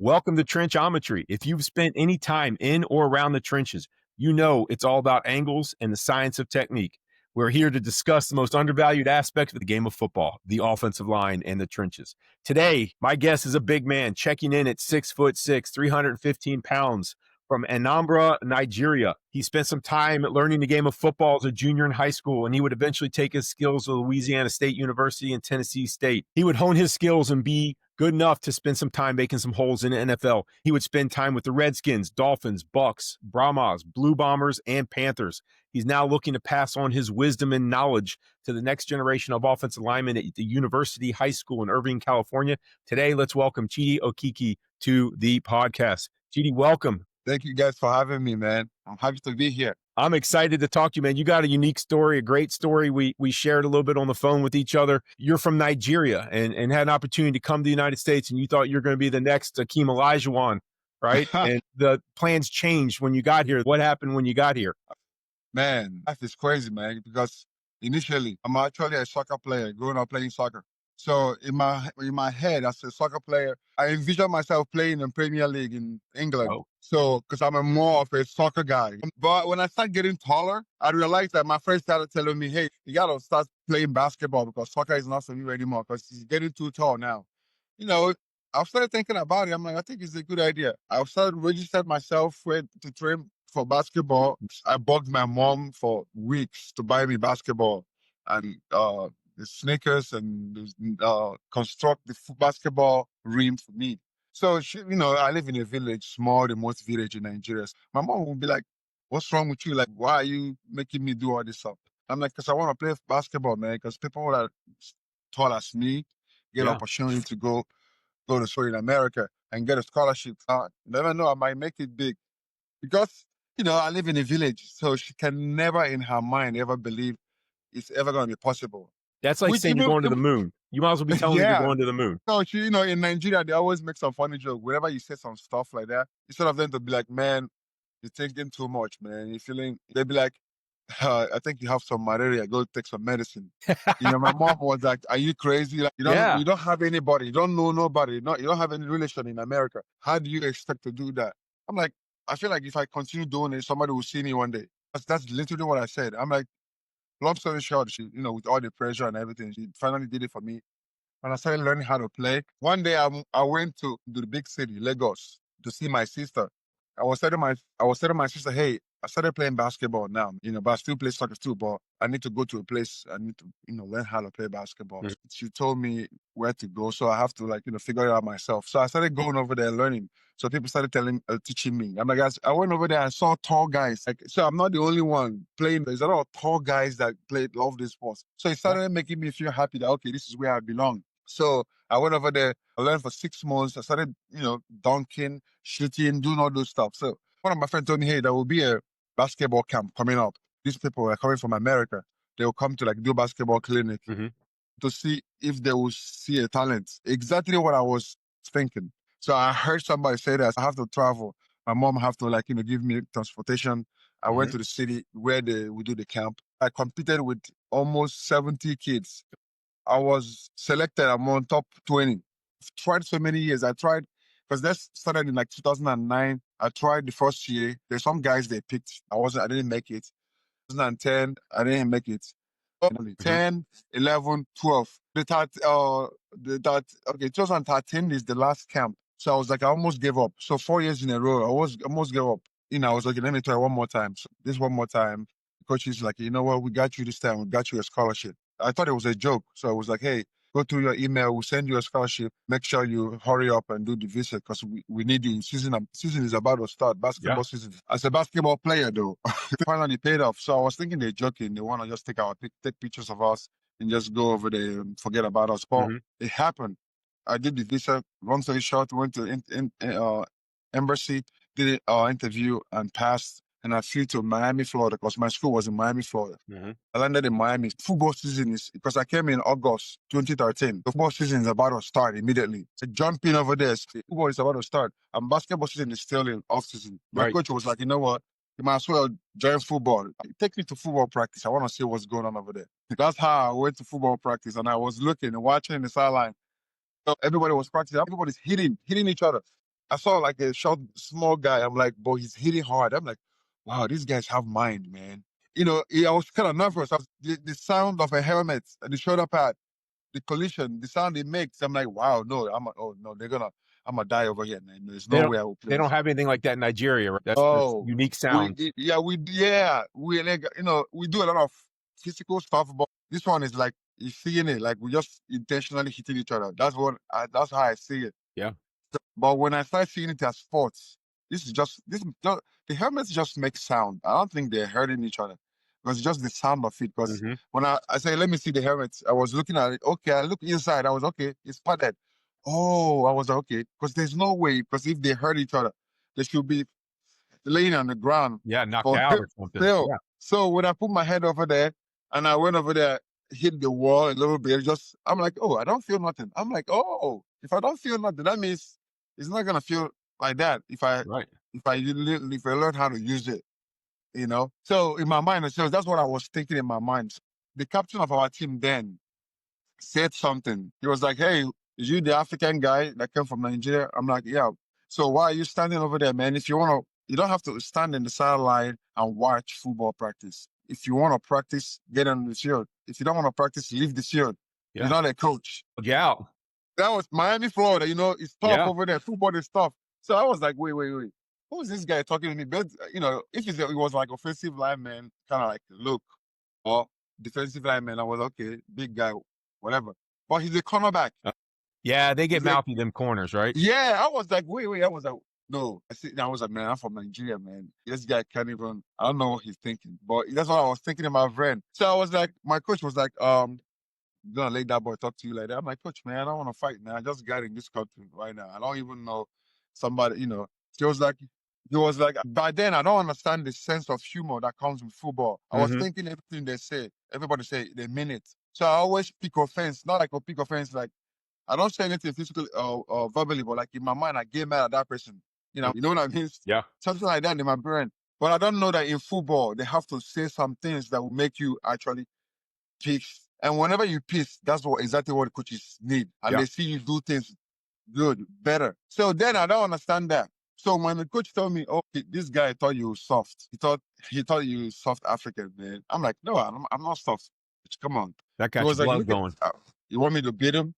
Welcome to Trenchometry. If you've spent any time in or around the trenches, you know it's all about angles and the science of technique. We're here to discuss the most undervalued aspect of the game of football, the offensive line and the trenches. Today, my guest is a big man checking in at 6'6", 315 pounds from Anambra, Nigeria. He spent some time learning the game of football as a junior in high school, and he would eventually take his skills to Louisiana State University and Tennessee State. He would hone his skills and be good enough to spend some time making some holes in the NFL. He would spend time with the Redskins, Dolphins, Bucks, Brahmas, Blue Bombers, and Panthers. He's now looking to pass on his wisdom and knowledge to the next generation of offensive linemen at the University High School in Irvine, California. Today, let's welcome Chidi Okeke to the podcast. Chidi, welcome. Thank you guys for having me, man. I'm happy to be here. I'm excited to talk to you, man. You got a unique story, a great story. We shared a little bit on the phone with each other. You're from Nigeria and had an opportunity to come to the United States, and you thought you're going to be the next Akeem Olajuwon, right? And the plans changed when you got here. What happened when you got here? Man, life is crazy, man, because initially, I'm actually a soccer player, growing up playing soccer. So in my head, as a soccer player, I envision myself playing in Premier League in England. Oh. So, because I'm more of a soccer guy. But when I started getting taller, I realized that my friends started telling me, hey, you got to start playing basketball because soccer is not for you anymore because he's getting too tall now. You know, I started thinking about it. I'm like, I think it's a good idea. I started registering myself to train for basketball. I bugged my mom for weeks to buy me basketball and the sneakers and construct the basketball rim for me. So, I live in a village, small, the most village in Nigeria. My mom would be like, what's wrong with you? Like, why are you making me do all this stuff? I'm like, because I want to play basketball, man, because people that are tall as me get opportunity to go to school in America and get a scholarship. Never know, I might make it big. Because, I live in a village, so she can never in her mind ever believe it's ever going to be possible. That's like saying you're going to the moon. You might as well be telling me you're going to the moon. So, in Nigeria, they always make some funny joke. Whenever you say some stuff like that, instead of them to be like, man, you're thinking too much, man. You're feeling, they'd be like, I think you have some malaria. Go take some medicine. My mom was like, are you crazy? Like, you don't have anybody. You don't know nobody. You don't have any relation in America. How do you expect to do that? I'm like, I feel like if I continue doing it, somebody will see me one day. That's literally what I said. I'm like, long story short, she, with all the pressure and everything, she finally did it for me. And I started learning how to play. One day I went to the big city, Lagos, to see my sister. I was telling my sister, hey, I started playing basketball now, but I still play soccer too, but I need to go to a place. I need to, learn how to play basketball. Mm-hmm. She told me where to go. So I have to figure it out myself. So I started going over there learning. So people started teaching me. I'm like, guys, I went over there and saw tall guys. So I'm not the only one playing. There's a lot of tall guys that love this sport. So it started making me feel happy that, okay, this is where I belong. So I went over there, I learned for 6 months. I started, dunking, shooting, doing all those stuff. So one of my friends told me, hey, there will be a basketball camp coming up. These people are coming from America. They will come to do basketball clinic to see if they will see a talent. Exactly what I was thinking. So I heard somebody say that I have to travel. My mom have to give me transportation. I went to the city where they would do the camp. I competed with almost 70 kids. I was selected among top 20. I've tried so many years. I tried, because that started in 2009. I tried the first year. There's some guys they picked. I didn't make it. 2010, I didn't make it. 10, 11, 12. 2013 is the last camp. So I was like, I almost gave up. So 4 years in a row, I almost gave up. I was like, let me try one more time. So this one more time, the coach is like, you know what? We got you this time. We got you a scholarship. I thought it was a joke. So I was like, hey, go through your email. We'll send you a scholarship. Make sure you hurry up and do the visa because we need you. Season is about to start. Basketball season. As a basketball player, though, it finally paid off. So I was thinking they're joking. They want to just take pictures of us and just go over there and forget about us. But it happened. I did the visa. Long story short, went to embassy, did an interview and passed. And I flew to Miami, Florida, because my school was in Miami, Florida. I landed in Miami. Football season because I came in August 2013. The football season is about to start immediately. So jumping over there, football is about to start. And basketball season is still in off season. My coach was like, you know what? You might as well join football. Take me to football practice. I want to see what's going on over there. That's how I went to football practice. And I was looking and watching the sideline. So everybody was practicing. Everybody's hitting each other. I saw like a short, small guy. I'm like, boy, he's hitting hard. I'm like, wow, these guys have mind, man. I was kind of nervous. The sound of a helmet and the shoulder pad, the collision, the sound it makes. I'm like, wow, no, oh no, I'm gonna die over here, man. There's They no don't way I will play they don't this. have anything like that in Nigeria, right? That's Oh, unique sounds. we like, we do a lot of physical stuff, but this one is like you seeing it, like we just intentionally hitting each other. That's how I see it. Yeah. But when I start seeing it as sports, the helmets just make sound. I don't think they're hurting each other. Because it's just the sound of it. Because Mm-hmm. when I say, let me see the helmets, I was looking at it. Okay, I look inside. I was okay. It's padded. Oh, I was okay. Because there's no way. Because if they hurt each other, they should be laying on the ground Yeah, knocked for out or something. still. Yeah. So when I put my head over there and I went over there, hit the wall a little bit, I'm like, oh, I don't feel nothing. I'm like, oh, if I don't feel nothing, that means it's not gonna feel like that Right. if I learn how to use it. So in my mind, so that's what I was thinking in my mind. The captain of our team then said something. He was like, hey, is you the African guy that came from Nigeria? I'm like, yeah. So why are you standing over there, man? If you want to, you don't have to stand in the sideline and watch football practice. If you want to practice, get on the field. If you don't want to practice, leave the field. You're Yeah. not a coach. Yeah. That was Miami, Florida. It's tough Yeah. over there. Football is tough. So I was like, wait, wait, wait. Who is this guy talking to me? But, if it was like offensive lineman, kind of like look, or defensive lineman, I was okay, big guy, whatever. But he's a cornerback. Yeah, they get He's like, mouthy, them corners, right? yeah, I was like, wait, wait. I was like, no. I was like, man, I'm from Nigeria, man. This guy can't even, I don't know what he's thinking. But that's what I was thinking in my brain. So I was like, my coach was like, gonna let that boy talk to you like that. I'm like, coach, man, I don't want to fight, man. I just got in this country right now. I don't even know somebody. He was like, by then I don't understand the sense of humor that comes with football. I was Mm-hmm. thinking everything they say, everybody say they mean it. So I always pick offense, not like a pick offense, like I don't say anything physically or verbally, but like in my mind, I get mad at that person. You know what I mean? Yeah. Something like that in my brain. But I don't know that in football, they have to say some things that will make you actually piss. And whenever you piss, that's exactly what the coaches need. And Yeah. they see you do things good, better. So then I don't understand that. So when the coach told me, "Oh, this guy thought you were soft. He thought you were soft African, man." I'm like, "No, I'm not soft. Come on." That He got your was like, blood "Look at, going. you want me to beat him?"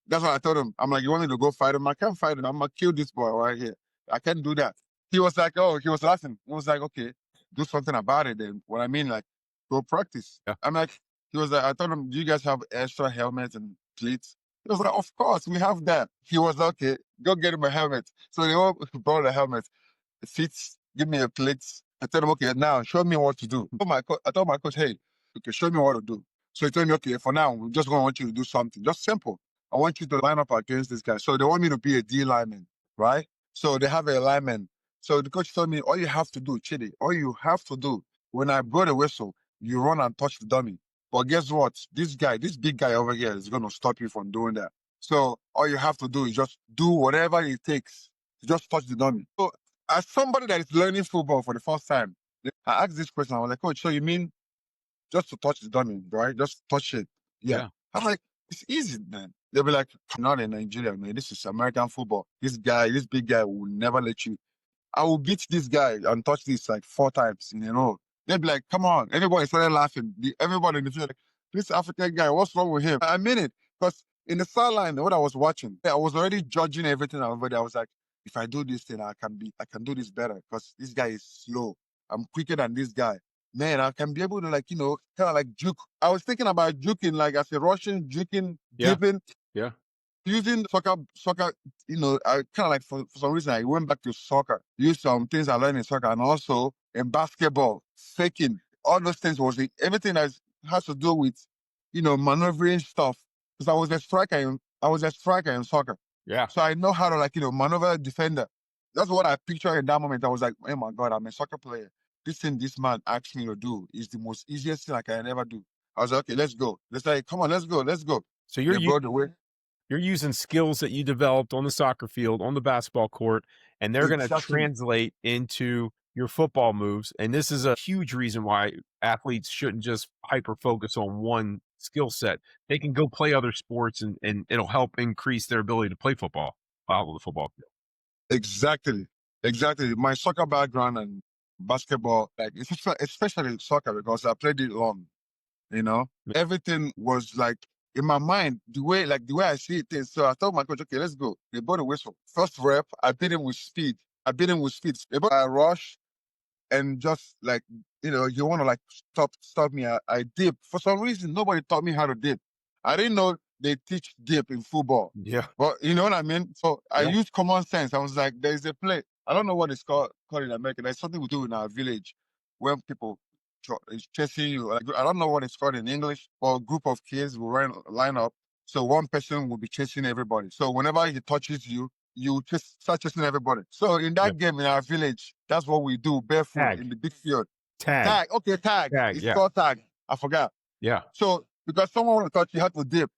That's what I told him. I'm like, "You want me to go fight him? I can't fight him. I'm gonna kill this boy right here. I can't do that." He was like, "Oh," he was laughing. He was like, "Okay, do something about it then." What I mean, like, go practice. Yeah. I'm like, he was like, I told him, "Do you guys have extra helmets and cleats?" He was like, "Of course, we have that." He was like, "Okay, go get him a helmet." So they all brought the helmet. It fits. Give me a plate. I told him, "Okay, now show me what to do." I told my coach, "Hey, okay, show me what to do." So he told me, "Okay, for now, we're just going to want you to do something, just simple. I want you to line up against this guy." So they want me to be a D lineman, right? So they have a lineman. So the coach told me, all you have to do, Chidi, all you have to do, when I blow the whistle, you run and touch the dummy. But guess what? This big guy over here is going to stop you from doing that. So all you have to do is just do whatever it takes to just touch the dummy. So as somebody that is learning football for the first time, I asked this question. I was like, coach, so you mean just to touch the dummy, right? Just touch it. Yeah. Yeah. I'm like, it's easy, man. They'll be like, not in Nigeria, man. This is American football. This big guy will never let you. I will beat this guy and touch this like 4 times in a row. They'd be like, come on. Everybody started laughing. Everybody in the field, like, this African guy, what's wrong with him? I mean it. Because in the sideline, what I was watching, I was already judging everything over there. I was like, if I do this thing, I can do this better because this guy is slow. I'm quicker than this guy. Man, I can be able to like, kind of like juke. I was thinking about juking, like as a Russian, juking, Yeah. dipping, Yeah. using soccer, I kind of like for some reason I went back to soccer, used some things I learned in soccer, and also in basketball, faking, all those things everything that has to do with, maneuvering stuff. Because I was a striker in soccer, Yeah. so I know how to like maneuver a defender. That's what I pictured in that moment. I was like, oh my god, I'm a soccer player. This thing this man asked me to do is the most easiest thing I can ever do. I was like, okay, let's go. Let's like, come on, let's go, let's go. So They brought the way. you're using skills that you developed on the soccer field, on the basketball court, and they're going to Exactly. translate into your football moves. And this is a huge reason why athletes shouldn't just hyper focus on one skill set. They can go play other sports and it'll help increase their ability to play football out of the football field. Exactly. Exactly. My soccer background and basketball, like especially soccer, because I played it long, you know, everything was like in my mind, the way I see it is. So I told my coach, okay, let's go. They bought a whistle. First rep, I beat him with speed. They bought a rush and just like, you want to like stop me. I dip. For some reason, nobody taught me how to dip. I didn't know they teach dip in football. Yeah. But you know what I mean? So I Yeah. used common sense. I was like, there's a play. I don't know what it's called in America. There's something we do in our village when people is chasing you. Like, I don't know what it's called in English, but a group of kids will line up. So one person will be chasing everybody. So whenever he touches you, you just start chasing everybody. So in Yeah. that game in our village, that's what we do barefoot Tag. in the big field. Tag. Tag. Okay, tag. Tag. It's Yeah. called tag. I forgot. Yeah. So because someone want to touch, you have to dip.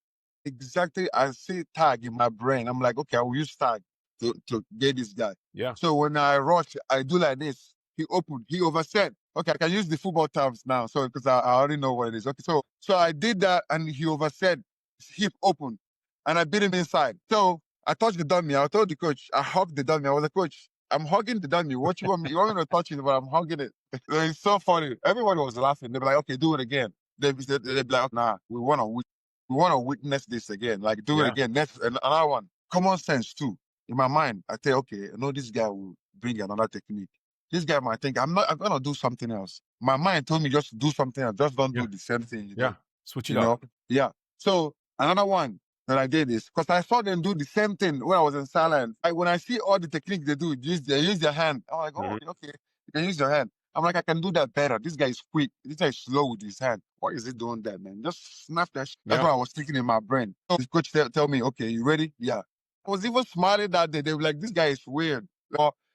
Exactly. I see tag in my brain. I'm like, okay, I will use tag to get this guy. Yeah. So when I rush, I do like this. He opened. He overset. Okay, I can use the football terms now. So because I already know what it is. Okay, so I did that and he overset. His hip open, and I beat him inside. So I touched the dummy. I told the coach, I hugged the dummy. I was like, coach, I'm hugging the dummy. What you want me? You want me to touch it, but I'm hugging it. It's so funny. Everybody was laughing. They were like, okay, do it again. They'd be like, nah, we want to witness this again. Like, do it again. Next, another one. Common sense, too. In my mind, I say, okay, I know this guy will bring another technique. This guy might think, I'm going to do something else. My mind told me just do something else. Just don't do the same thing you did. Switch it up. Yeah. So, another one that I did is, because I saw them do the same thing when I was in silence. When I see all the techniques they do, they use their hand. I'm like, oh, okay, you can use your hand. I'm like, I can do that better. This guy is quick. This guy is slow with his hand. Why is he doing that, man? Just snap that. That's what I was thinking in my brain. So this coach tell me, okay, you ready? Yeah. I was even smiling that day. They were like, this guy is weird.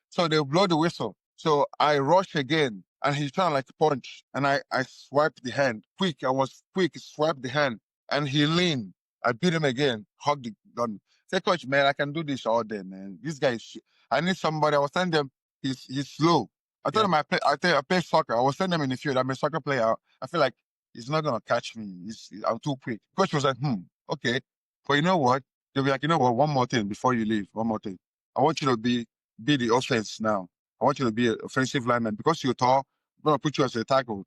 So they blow the whistle. So I rush again, and he's trying to like punch, and I swipe the hand. Quick, I was quick, swipe the hand, and he leaned. I beat him again, hug the gun. Say, coach, man, I can do this all day, man. This guy is I need somebody. I was telling them he's slow. I told him I play soccer. I was sending him in the field. I'm a soccer player. I feel like he's not gonna catch me. I'm too quick. Coach was like, okay. But you know what? They'll be like, you know what? One more thing before you leave. One more thing. I want you to be the offense now. I want you to be an offensive lineman because you're tall. I'm gonna put you as a tackle.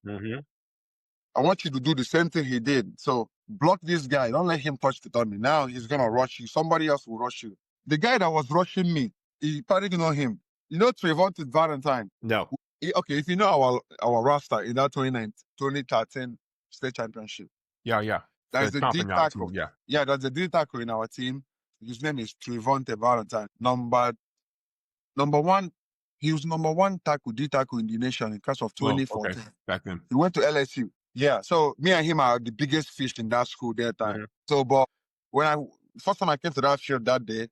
I want you to do the same thing he did. So block this guy. Don't let him touch the dummy. Now he's gonna rush you. Somebody else will rush you. The guy that was rushing me, you probably know him. You know Trevonte Valentine? No. Okay, if you know our roster in that 2013 state championship. Yeah. There's the D tackle. Yeah. Yeah, there's a D tackle in our team. His name is Trevonte Valentine. Number one, he was number one D tackle in the nation in class of 2014. Okay. Back then. He went to LSU. Yeah, so me and him are the biggest fish in that school that time. So, but when first time I came to that field that day,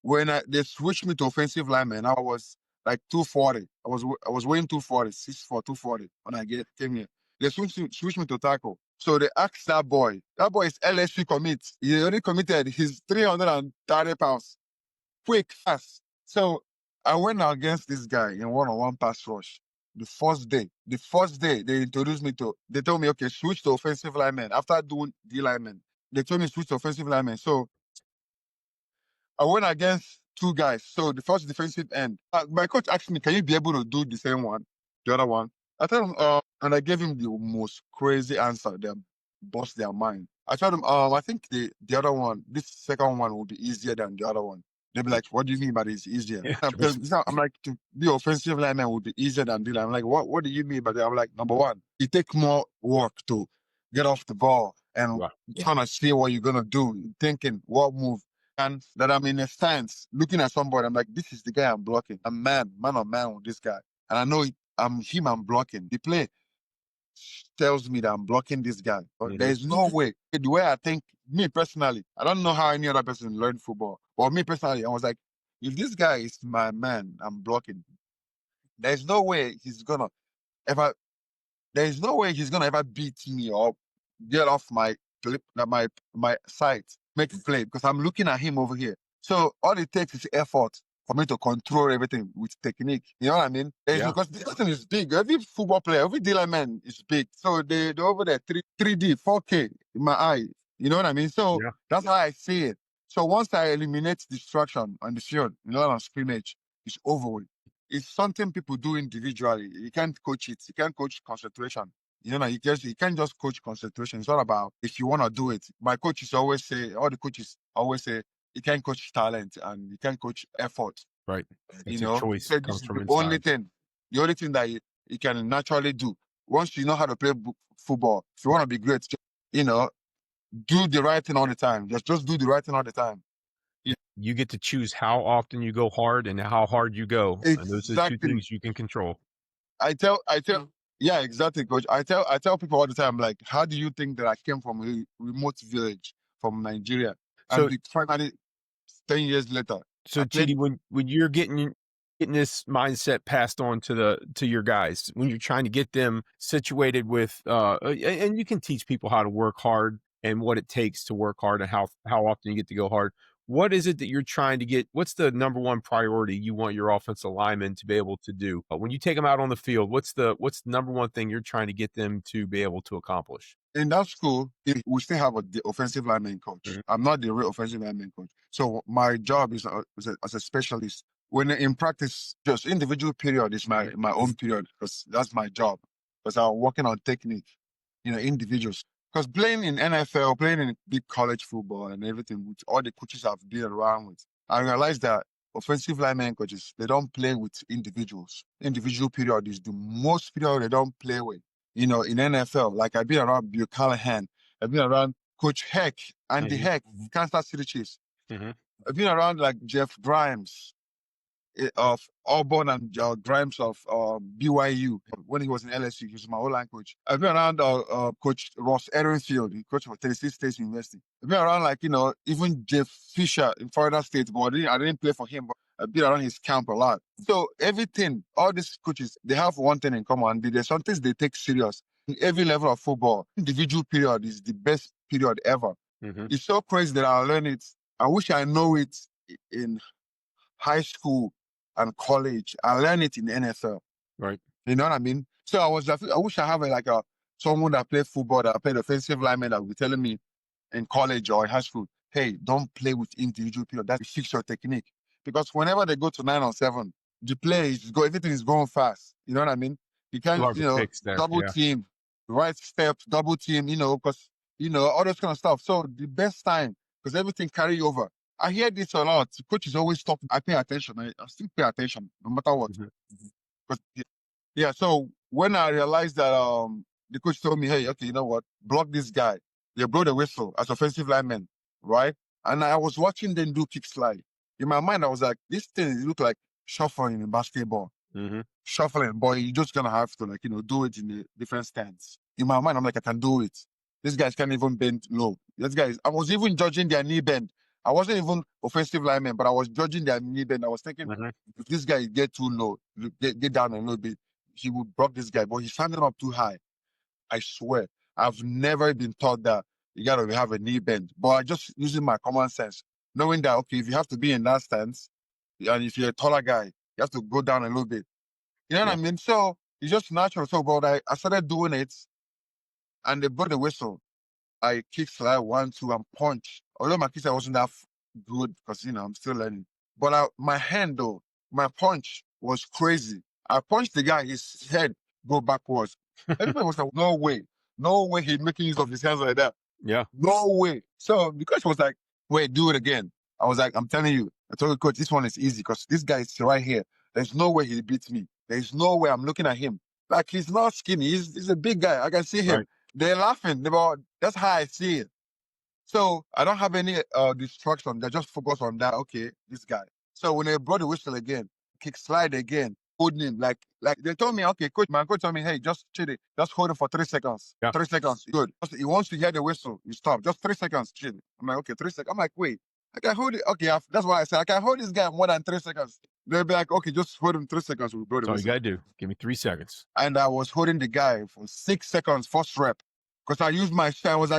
when they switched me to offensive lineman, I was like 240. I was weighing 240, 6'4", 240 when I came here. They switched me to tackle. So they asked that boy. That boy is LSU commit. He already committed. He's 330 pounds. Quick, fast. So I went against this guy in one-on-one pass rush. The first day, they introduced me they told me, okay, switch to offensive lineman. After doing D lineman, they told me switch to offensive lineman. So I went against two guys. So the first defensive end, my coach asked me, can you be able to do the same one, the other one? I told him, and I gave him the most crazy answer that bust their mind. I told him, I think the other one, this second one will be easier than the other one. They'll be like, what do you mean by it's easier? I'm like, to be offensive lineman would be easier than D line. I'm like, what do you mean by that? I'm like, number one, it takes more work to get off the ball and trying to see what you're going to do, thinking what move. And that I'm in a stance, looking at somebody, I'm like, this is the guy I'm blocking. I'm man on man with this guy. And I know I'm blocking. The play tells me that I'm blocking this guy. There's no way. The way I think, me personally, I don't know how any other person learned football. But me personally, I was like, if this guy is my man, I'm blocking. There's no way he's gonna ever beat me or get off my clip, my sight, make a play because I'm looking at him over here. So all it takes is effort for me to control everything with technique. You know what I mean? Because this person is big. Every football player, every dealer man is big. So they're over there 3D, 4K in my eye. You know what I mean? So that's how I see it. So once I eliminate distraction on the field, line of scrimmage, it's over with. It's something people do individually. You can't coach it. You can't coach concentration. You can't just coach concentration. It's all about if you want to do it. My coaches always say, all the coaches always say, you can't coach talent and you can't coach effort. Right. It's a So choice. this Comes is from the only inside. thing, that you can naturally do. Once you know how to play football, if you want to be great, do the right thing all the time. Just do the right thing all the time. You get to choose how often you go hard and how hard you go. And those are the two Exactly. things you can control. I tell, yeah, exactly, coach. I tell people all the time, like, how do you think that I came from a remote village from Nigeria, So, and finally 10 years later, so Chidi, when you're getting this mindset passed on to your guys, when you're trying to get them situated with, and you can teach people how to work hard and what it takes to work hard and how often you get to go hard. What is it that you're trying to get? What's the number one priority you want your offensive linemen to be able to do? When you take them out on the field, what's the number one thing you're trying to get them to be able to accomplish? In that school, we still have the offensive lineman coach. Mhm. I'm not the real offensive lineman coach. So my job is as a specialist. When in practice, just individual period is my own period because that's my job. Because I'm working on technique, individuals. Because playing in NFL, playing in big college football and everything, with all the coaches I've been around with, I realized that offensive lineman coaches, they don't play with individuals. Individual period is the most period they don't play with. In NFL, like I've been around Bill Callahan, I've been around Coach Heck, Andy Heck, Kansas City Chiefs. I've been around like Jeff Grimes of Auburn and Grimes of BYU when he was in LSU. He was my O-line coach. I've been around Coach Ross Ehrenfield, he coached for Tennessee State University. I've been around even Jeff Fisher in Florida State, but I didn't play for him, but I've been around his camp a lot. So everything, all these coaches, they have one thing in common. There's some things they take serious. In every level of football, individual period is the best period ever. It's so crazy that I learned it. I wish I know it in high school and college. I learned it in the NFL. Right. You know what I mean? So I wish I have someone that played football, that played offensive lineman that would be telling me in college or in high school, hey, don't play with individual period. That fix your technique. Because whenever they go to 9-on-7, the play everything is going fast. You know what I mean? You can't, double team, right steps, double team, because, all those kind of stuff. So the best time, because everything carry over. I hear this a lot. Coaches always talk. I pay attention. I still pay attention no matter what. So when I realized that the coach told me, hey, okay, you know what? Block this guy. They blow the whistle as offensive lineman, right? And I was watching them do kick slide. In my mind, I was like, this thing look like shuffling in basketball. Shuffling, boy, you're just gonna have to do it in a different stance. In my mind, I'm like, I can do it. These guys can't even bend low. I was even judging their knee bend. I wasn't even offensive lineman, but I was judging their knee bend. I was thinking, if this guy get too low, get down a little bit, he would block this guy, but he's standing up too high. I swear, I've never been taught that you gotta have a knee bend. But I just using my common sense, knowing that okay, if you have to be in that stance, and if you're a taller guy, you have to go down a little bit. You know what I mean? So it's just natural. So, but I started doing it, and they blew the whistle. I kick slide 1, 2, and punch. Although my kick wasn't that good because I'm still learning. But my hand though, my punch was crazy. I punched the guy, his head go backwards. Everybody was like, no way he's making use of his hands like that. Yeah. No way. So the coach was like, wait, do it again. I was like, I'm telling you. I told the coach, this one is easy because this guy is right here. There's no way he beats me. There's no way. I'm looking at him. Like he's not skinny. He's a big guy. I can see him. Right. They're laughing. That's how I see it. So I don't have any distraction. They just focus on that. Okay, this guy. So when they brought the whistle again, kick slide again, holding him like they told me, okay, coach, my coach told me, hey, just chill it. Just hold it for 3 seconds. Yeah. 3 seconds. Good. He wants to hear the whistle. You stop. Just 3 seconds. Chill. I'm like, okay, 3 seconds. I'm like, wait, I can hold it. Okay, that's why I said I can hold this guy more than 3 seconds. They'll be like, okay, just hold him 3 seconds. We'll blow the That's all you whistle. gotta do. Give me 3 seconds. And I was holding the guy for 6 seconds, first rep. Because I used my shot. I was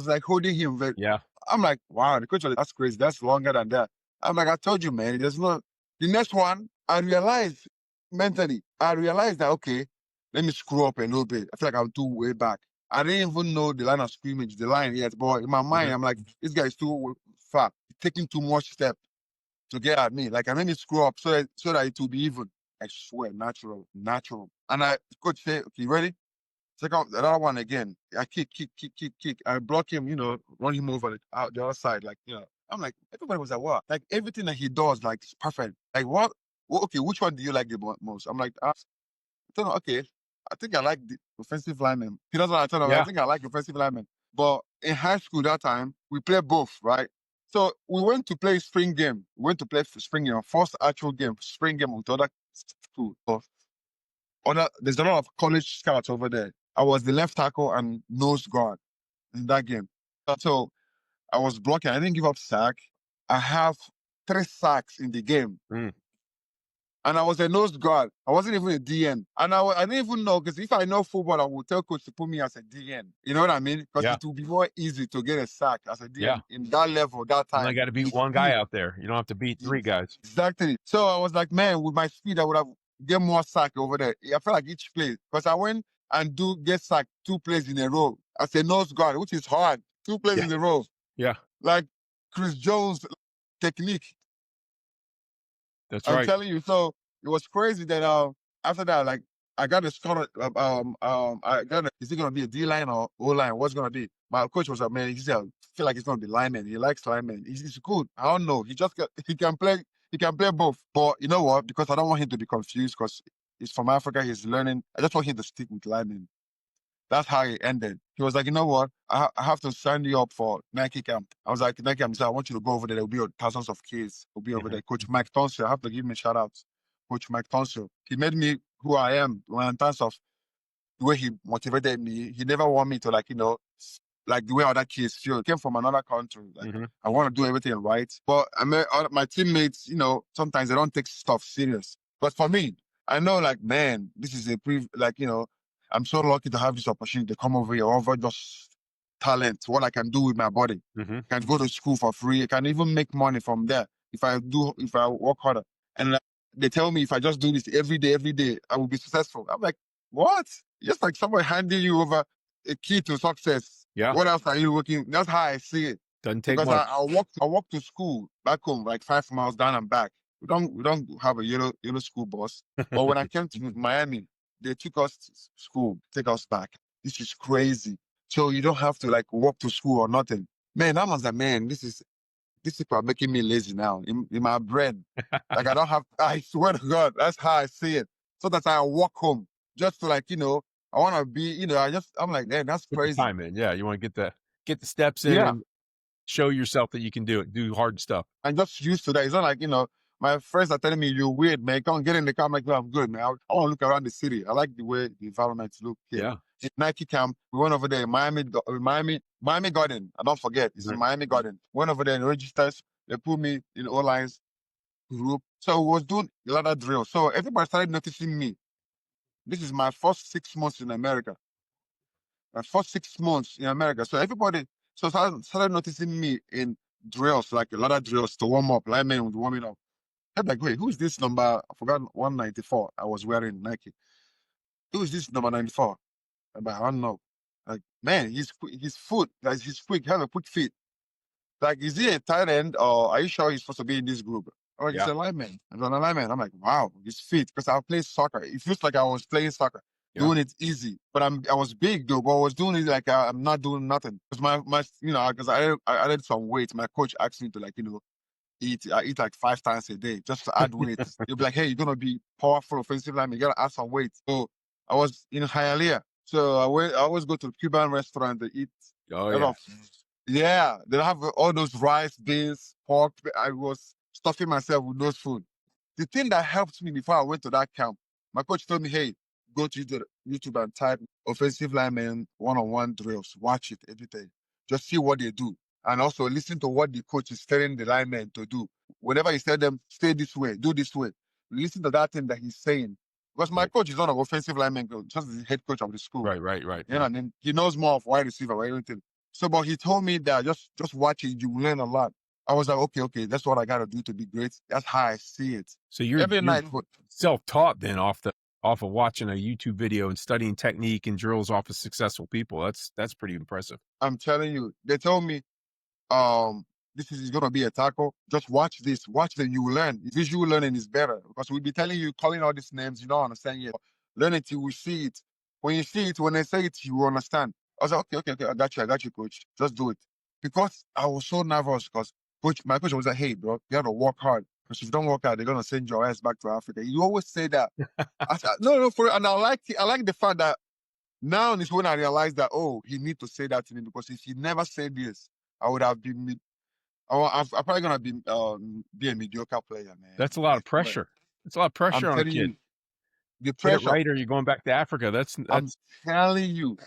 like holding him. I'm like, wow, the coach was like, that's crazy. That's longer than that. I'm like, I told you, man, there's no. The next one, I realized mentally, that, okay, let me screw up a little bit. I feel like I'm too way back. I didn't even know the line of scrimmage, the line yet. But in my mind, I'm like, this guy is too far. Taking too much step to get at me. Like I made me screw up so that it will be even. I swear, natural. And coach say, okay, ready? Check out the other one again. I kick. I block him, run him over out the other side. Like, I'm like, everybody was like, what? Like everything that he does, like, is perfect. Like, what? Well, okay, which one do you like the most? I'm like, I don't know, okay. I think I like the offensive lineman. He doesn't I told him, I think I like offensive lineman. But in high school that time, we played both, right? So we went to play spring game. We went to play spring game, first actual game, spring game with the other school. There's a lot of college scouts over there. I was the left tackle and nose guard in that game. So I was blocking. I didn't give up sack. I have 3 sacks in the game. And I was a nose guard. I wasn't even a DN. And I didn't even know, because if I know football, I would tell coach to put me as a DN. You know what I mean? Because it would be more easy to get a sack as a DN in that level, that time. You only got to beat one guy out there. You don't have to beat 3 guys. Exactly. So I was like, man, with my speed, I would have get more sack over there. I felt like each play. Because I went and get sacked 2 plays in a row as a nose guard, which is hard. 2 plays in a row. Yeah. Like Chris Jones technique. That's I'm right. telling you. So it was crazy that after that, like I got a scholarship. Is it gonna be a D line or O line? What's gonna be? My coach was like, man, he said, I feel like it's gonna be lineman. He likes lineman. He's good. I don't know. He can play both. But you know what? Because I don't want him to be confused, because he's from Africa, he's learning. I just want him to stick with lineman. That's how it ended. He was like, you know what? I have to sign you up for Nike camp. I was like, Nike camp, so I want you to go over there. There will be thousands of kids. Will be over there. Coach Mike Tonsil, I have to give him a shout out. Coach Mike Tonsil. He made me who I am in terms of the way he motivated me. He never want me to like the way other kids feel. He came from another country. Like I want to do everything right. But my teammates, sometimes they don't take stuff serious. But for me, I know like, man, this is I'm so lucky to have this opportunity to come over here over just talent, what I can do with my body. I can go to school for free. I can even make money from there if I work harder. And they tell me if I just do this every day, I will be successful. I'm like, what? Just like someone handing you over a key to success. Yeah. What else are you working? That's how I see it. Doesn't take because much. I walk to school back home like 5 miles down and back. We don't have a yellow school bus. But when I came to Miami, they took us to school, take us back. This is crazy. So you don't have to like walk to school or nothing. Man, I was like, man, these people are making me lazy now in my brain. Like I swear to God, that's how I see it. So that I walk home just to I want to be, I'm like, man, that's crazy. Get the time in. Yeah, you want to get the steps in and show yourself that you can do it, do hard stuff. I'm just used to that. It's not like, my friends are telling me, you're weird, man. Come get in the car. I'm like, no, I'm good, man. I want to look around the city. I like the way the environment look here. Yeah. In Nike camp, we went over there in Miami Garden. I don't forget. It's in Miami Garden. Went over there and registers. They put me in O-lines group. So we was doing a lot of drill. So everybody started noticing me. This is my first 6 months in America. My first 6 months in America. So everybody started noticing me in drills, like a lot of drills to warm up. Linemen was warming up. I'm like, wait, who is this number? I forgot 194. I was wearing Nike. Who is this number 94? I'm like, I don't know. Like, man, his foot, like he's quick, have a quick feet. Like, is he a tight end or are you sure he's supposed to be in this group? I'm like, he's a lineman. I'm an lineman. I'm like, wow, his feet. Because I play soccer. It feels like I was playing soccer, doing it easy. But I was big though, but I was doing it like I'm not doing nothing. Because because I added some weight. My coach asked me to I eat like 5 times a day just to add weight. You'll be like, hey, you're gonna be powerful offensive lineman, you gotta add some weight. So I was in Hialeah. So I always go to the Cuban restaurant to eat. They have all those rice, beans, pork. I was stuffing myself with those food. The thing that helped me before I went to that camp, my coach told me, hey, go to YouTube and type offensive lineman one-on-one drills. Watch it every day. Just see what they do. And also listen to what the coach is telling the linemen to do. Whenever he tells them, stay this way, do this way, listen to that thing that he's saying. Because my coach is not an offensive lineman, just the head coach of the school. Right. And then he knows more of wide receiver or anything. So, but he told me that just watch it, you will learn a lot. I was like, okay, that's what I got to do to be great. That's how I see it. So you're self-taught then off of watching a YouTube video and studying technique and drills off of successful people. That's pretty impressive. I'm telling you, they told me, this is going to be a tackle. Just watch this. Watch them. You will learn. Visual learning is better because we'll be telling you, calling all these names. You don't understand yet. Learn it. You will see it. When you see it, when they say it, you will understand. I was like, okay. I got you, coach. Just do it. Because I was so nervous because my coach was like, hey, bro, you have to work hard. Because if you don't work hard, they're going to send your ass back to Africa. You always say that. I said, no, for it. And I like the fact that now is when I realized that, oh, he need to say that to me because if he never said this, I would have been I'm probably gonna be a mediocre player, man. That's a lot of pressure. It's a lot of I'm pressure on a telling kid. you, the Get it pressure. right or you're going back to Africa. I'm That's telling you.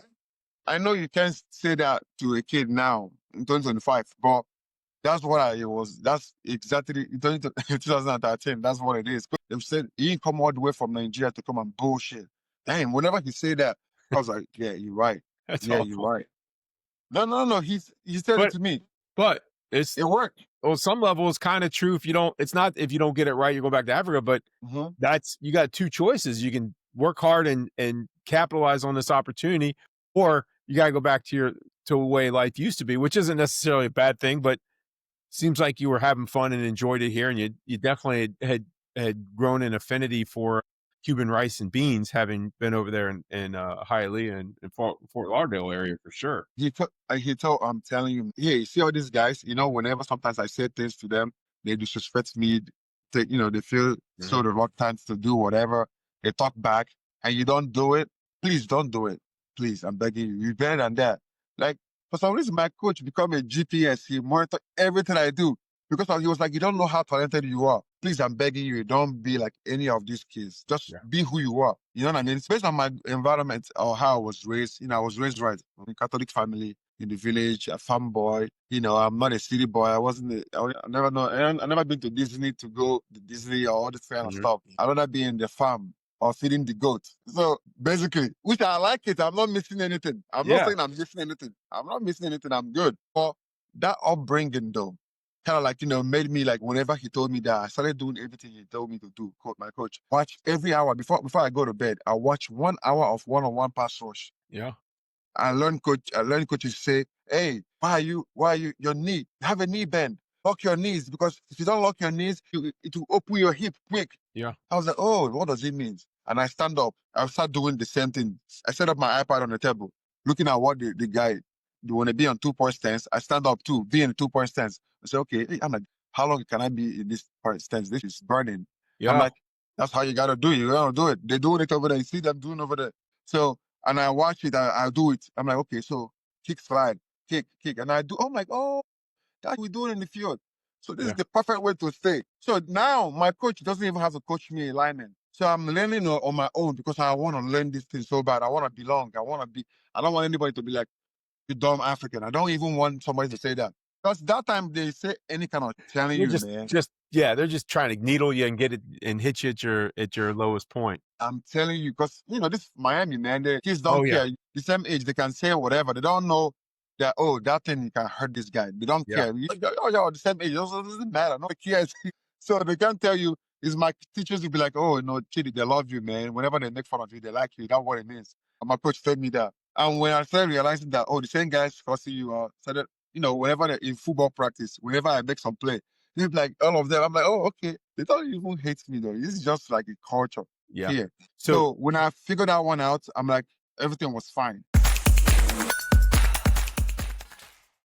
I know you can't say that to a kid now in 2025, but that's what I was. That's exactly in 2013. That's what it is. They said he didn't come all the way from Nigeria to come and bullshit. Damn, whenever he said that, I was like, yeah, you're right. that's Yeah, you're awful. right. No. He said it But to me. but it's It worked. on some level it's kind of true if you don't it's not if you don't get it right, you go back to Africa, but Mm-hmm. that's you got two choices. You can work hard and capitalize on this opportunity, or you gotta go back to the way life used to be, which isn't necessarily a bad thing, but seems like you were having fun and enjoyed it here, and you definitely had grown an affinity for Cuban rice and beans, having been over there in Hialeah and Fort Lauderdale area for sure. He told, I'm telling you, yeah, you see all these guys, whenever sometimes I say things to them, they disrespect me, they feel so reluctant to do whatever. They talk back and you don't do it. Please don't do it. Please, I'm begging you. You're better than that. Like, for some reason, my coach become a GPS. He monitor everything I do because he was like, you don't know how talented you are. Please, I'm begging you, don't be like any of these kids. Just Yeah. be who you are. You know what I mean? It's based on my environment or how I was raised. I was raised right in a Catholic family in the village, a farm boy. I'm not a city boy. I never know. I never been to Disney to go to Disney or all this kind of stuff. I'd rather be in the farm or feeding the goat. So basically, which I like it. I'm not missing anything. I'm not saying I'm missing anything. I'm not missing anything. I'm good. But that upbringing though, kind of like, made me like whenever he told me that, I started doing everything he told me to do. My coach. Watch every hour before I go to bed. I watch 1 hour of one-on-one pass rush. Yeah. I learned coaches say, hey, why are you, your knee, have a knee bend. Lock your knees because if you don't lock your knees, it will open your hip quick. Yeah. I was like, oh, what does it mean? And I stand up. I start doing the same thing. I set up my iPad on the table, looking at what the guy, when they be on 2-point stance, I stand up too, be in a 2-point stance. I say, okay, I'm like, how long can I be in this point stance? This is burning. Yeah. I'm like, that's how you got to do it. You got to do it. They're doing it over there. You see them doing over there. So, and I watch it, I do it. I'm like, okay, so kick, slide, kick. And I do, I'm like, oh, that's what we do it in the field. So this is the perfect way to stay. So now my coach doesn't even have to coach me a lineman. So I'm learning on my own because I want to learn this thing so bad. I want to belong. I don't want anybody to be like, you dumb African. I don't even want somebody to say that. Because that time they say any kind of telling They're you, man. they're just trying to needle you and get it and hit you at your lowest point. I'm telling you, because this Miami, man, the kids don't Oh, yeah. care. The same age, they can say whatever. They don't know that, oh, that thing can hurt this guy. They don't Yeah. care. Oh, the same age. It doesn't matter. Nobody cares. So they can't tell you. Is my teachers will be like, oh, no, Chidi, they love you, man. Whenever they make fun of you, they like you. That's what it means. And my coach told me that. And when I started realizing that, oh, the same guys fussing you out, started, whenever they're in football practice, whenever I make some play, they'll be like, all of them. I'm like, oh, okay. They don't even hate me, though. This is just like a culture Yeah. here. So So when I figured that one out, I'm like, everything was fine.